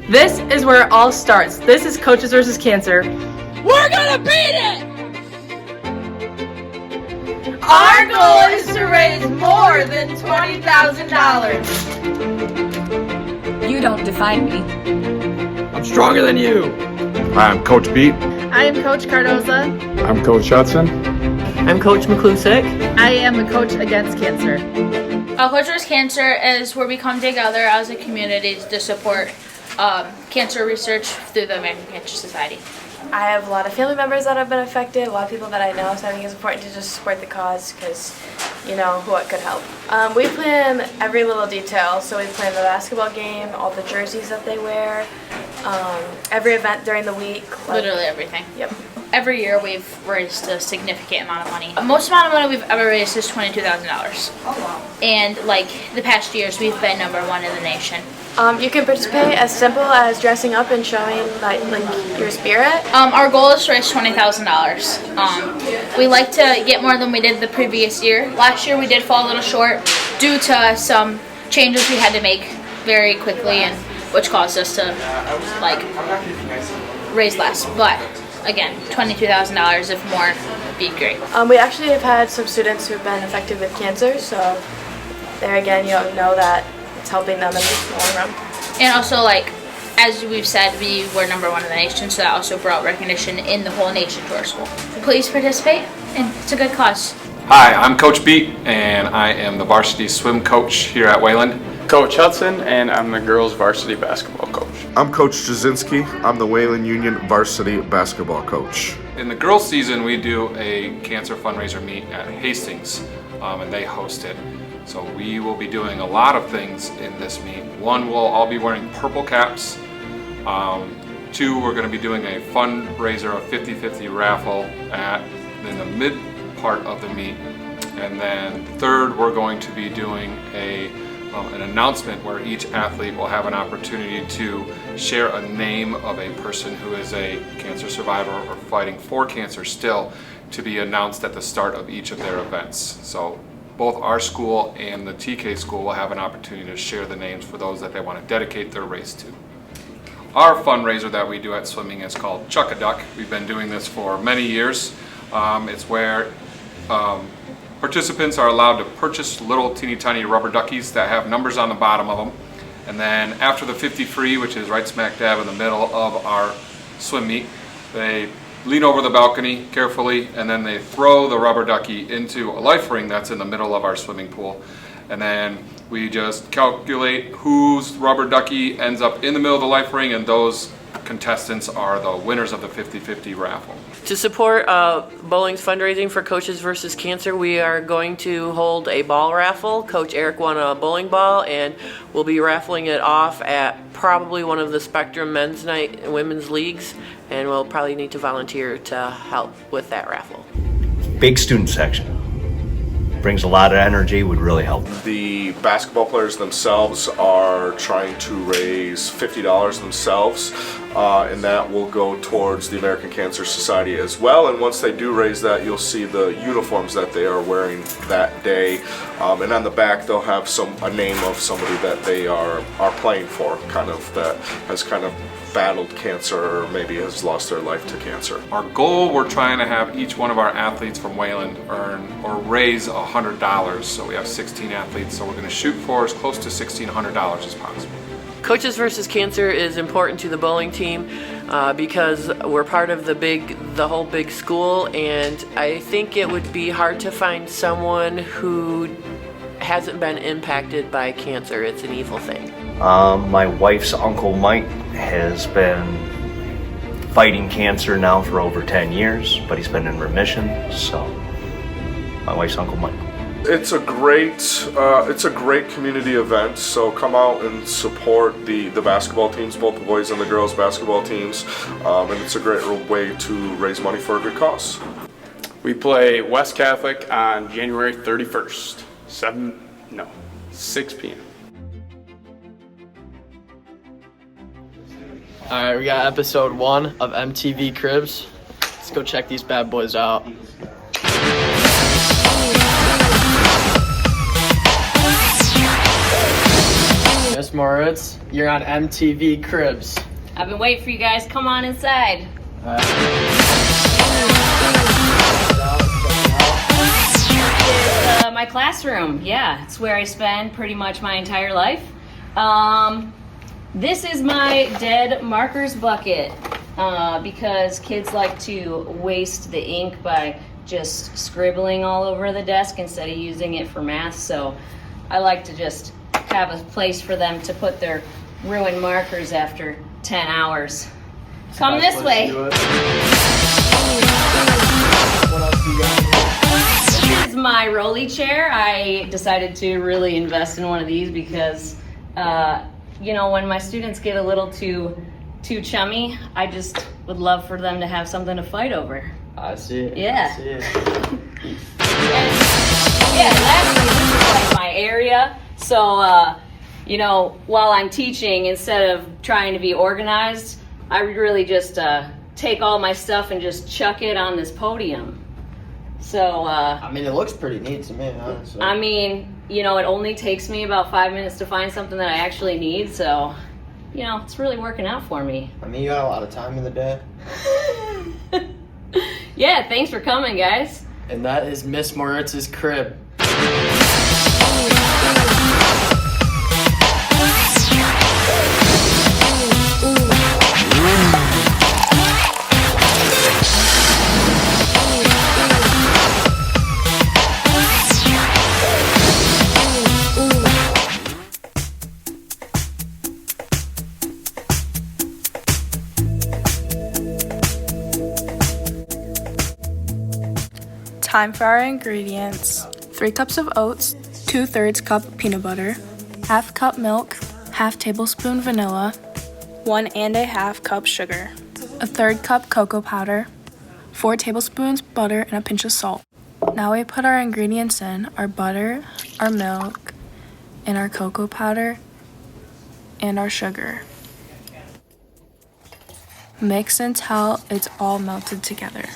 This is where it all starts. This is Coaches versus Cancer. We're gonna beat it! Our goal is to raise more than $20,000. You don't define me. I'm stronger than you. I'm Coach Beat. I am Coach Cardoza. I'm Coach Hudson. I'm Coach McClusick. I am a coach against cancer. Coach vs. Cancer is where we come together as a community to support cancer research through the American Cancer Society. I have a lot of family members that have been affected, a lot of people that I know, so I think it's important to just support the cause because you know what could help. We plan every little detail, so we plan the basketball game, all the jerseys that they wear, every event during the week. Literally everything. Yep. Every year we've raised a significant amount of money. The most amount of money we've ever raised is $22,000. Oh wow. And like the past years we've been #1 in the nation. You can participate as simple as dressing up and showing like your spirit. Our goal is to raise $20,000. We like to get more than we did the previous year. Last year we did fall a little short due to some changes we had to make very quickly, and which caused us to raise less. But again, $22,000 if more would be great. We actually have had some students who have been affected with cancer, so there again, you know that it's helping them in the long run. And also, as we've said, we were #1 in the nation, so that also brought recognition in the whole nation to our school. Please participate, and it's a good cause. Hi, I'm Coach Beat, and I am the varsity swim coach here at Wayland. Coach Hudson, and I'm the girls varsity basketball coach. I'm Coach Jasinski. I'm the Wayland Union varsity basketball coach. In the girls season, we do a cancer fundraiser meet at Hastings, and they host it. So we will be doing a lot of things in this meet. One, we'll all be wearing purple caps. Two, we're going to be doing a fundraiser, a 50-50 raffle in the mid part of the meet. And then third, we're going to be doing an announcement where each athlete will have an opportunity to share a name of a person who is a cancer survivor or fighting for cancer still, to be announced at the start of each of their events. So both our school and the TK school will have an opportunity to share the names for those that they want to dedicate their race to. Our fundraiser that we do at swimming is called Chuck-a-Duck. We've been doing this for many years. It's where participants are allowed to purchase little teeny tiny rubber duckies that have numbers on the bottom of them. And then after the 50 free, which is right smack dab in the middle of our swim meet, they lean over the balcony carefully, and then they throw the rubber ducky into a life ring that's in the middle of our swimming pool. And then we just calculate whose rubber ducky ends up in the middle of the life ring, and those contestants are the winners of the 50-50 raffle. To support bowling's fundraising for Coaches versus Cancer, we are going to hold a ball raffle. Coach Eric won a bowling ball, and we'll be raffling it off at probably one of the Spectrum men's night and women's leagues, and we'll probably need to volunteer to help with that raffle. Big student section. Brings a lot of energy, would really help. The basketball players themselves are trying to raise $50 themselves, and that will go towards the American Cancer Society as well. And once they do raise that, you'll see the uniforms that they are wearing that day, and on the back they'll have a name of somebody that they are playing for, that has battled cancer or maybe has lost their life to cancer. Our goal, we're trying to have each one of our athletes from Wayland earn or raise $100. So we have 16 athletes, so we're going to shoot for as close to $1,600 as possible. Coaches versus Cancer is important to the bowling team because we're part of the whole big school, and I think it would be hard to find someone who hasn't been impacted by cancer. It's an evil thing. My wife's Uncle Mike has been fighting cancer now for over 10 years, but he's been in remission, so my wife's Uncle Mike. It's a great community event, so come out and support the basketball teams, both the boys and the girls basketball teams, and it's a great way to raise money for a good cause. We play West Catholic on January 31st, 6 p.m. Alright, we got episode 1 of MTV Cribs. Let's go check these bad boys out. Miss Moritz. You're on MTV Cribs. I've been waiting for you guys. Come on inside. My classroom. Yeah, it's where I spend pretty much my entire life. This is my dead markers bucket because kids like to waste the ink by just scribbling all over the desk instead of using it for math. So I like to just have a place for them to put their ruined markers after 10 hours. Come this way. This is my rolly chair. I decided to really invest in one of these because, when my students get a little too chummy, I just would love for them to have something to fight over. I see it. Yeah. I see it. Lastly, this is like my area. So, while I'm teaching, instead of trying to be organized, I really just take all my stuff and just chuck it on this podium. So, it looks pretty neat to me, honestly. it only takes me about 5 minutes to find something that I actually need. So, it's really working out for me. You got a lot of time in the day. Yeah, thanks for coming, guys. And that is Miss Moritz's crib. Time for our ingredients. 3 cups of oats, 2/3 cup peanut butter, 1/2 cup milk, 1/2 tablespoon vanilla, 1½ cup sugar, 1/3 cup cocoa powder, 4 tablespoons butter, and a pinch of salt. Now we put our ingredients in, our butter, our milk, and our cocoa powder, and our sugar. Mix until it's all melted together.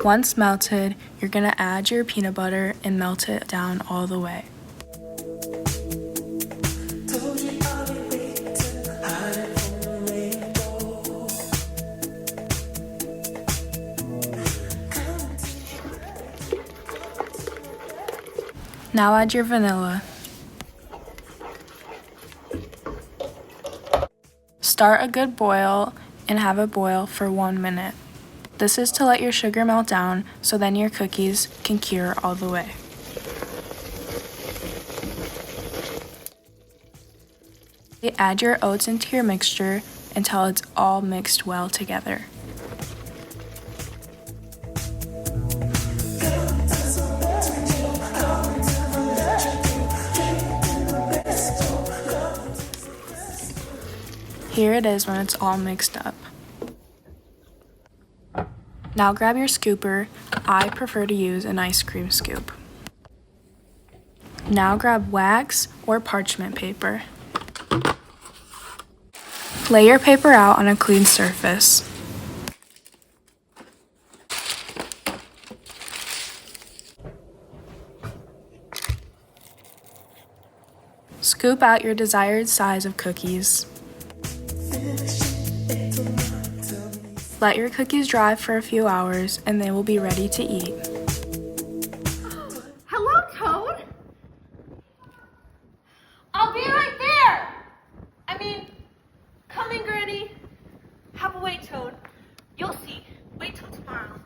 Once melted, you're going to add your peanut butter and melt it down all the way. Now add your vanilla. Start a good boil and have it boil for 1 minute. This is to let your sugar melt down so then your cookies can cure all the way. Add your oats into your mixture until it's all mixed well together. Here it is when it's all mixed up. Now grab your scooper. I prefer to use an ice cream scoop. Now grab wax or parchment paper. Lay your paper out on a clean surface. Scoop out your desired size of cookies. Let your cookies dry for a few hours and they will be ready to eat. Hello, Toad. I'll be right there. Coming, Granny. Have a wait, Toad. You'll see. Wait till tomorrow.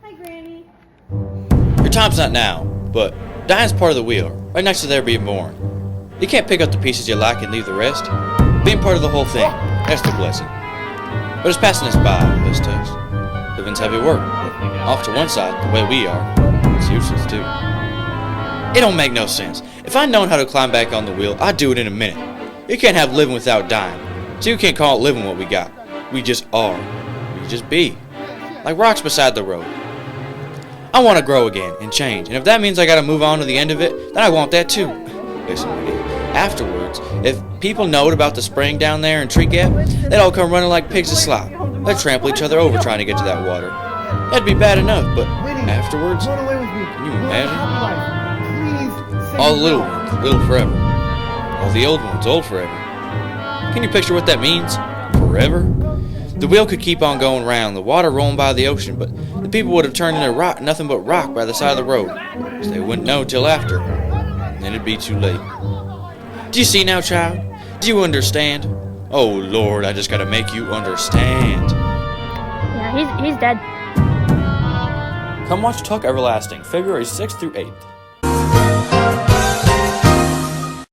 Hi, Granny. Your time's not now, but dying's part of the wheel, right next to there being born. You can't pick up the pieces you like and leave the rest. Being part of the whole thing, that's the blessing. But it's passing us by, this takes. Living's heavy work. Off to one side, the way we are, it's useless too. It don't make no sense. If I'd known how to climb back on the wheel, I'd do it in a minute. You can't have living without dying. So you can't call it living what we got. We just are. We just be. Like rocks beside the road. I want to grow again and change, and if that means I gotta move on to the end of it, then I want that too. Listen, Rudy, afterwards, if people knowed about the spring down there in Tree Gap, they'd all come running like pigs to slop. They'd trample each other over trying to get to that water. That'd be bad enough, but afterwards, can you imagine? All the little ones little forever. All the old ones old forever. Can you picture what that means? Forever? The wheel could keep on going round, the water rolling by the ocean, but the people would have turned into nothing but rock by the side of the road. So they wouldn't know till after. And then it'd be too late. Do you see now, child? Do you understand? Oh, Lord, I just gotta make you understand. Yeah, he's dead. Come watch Talk Everlasting, February 6th through 8th.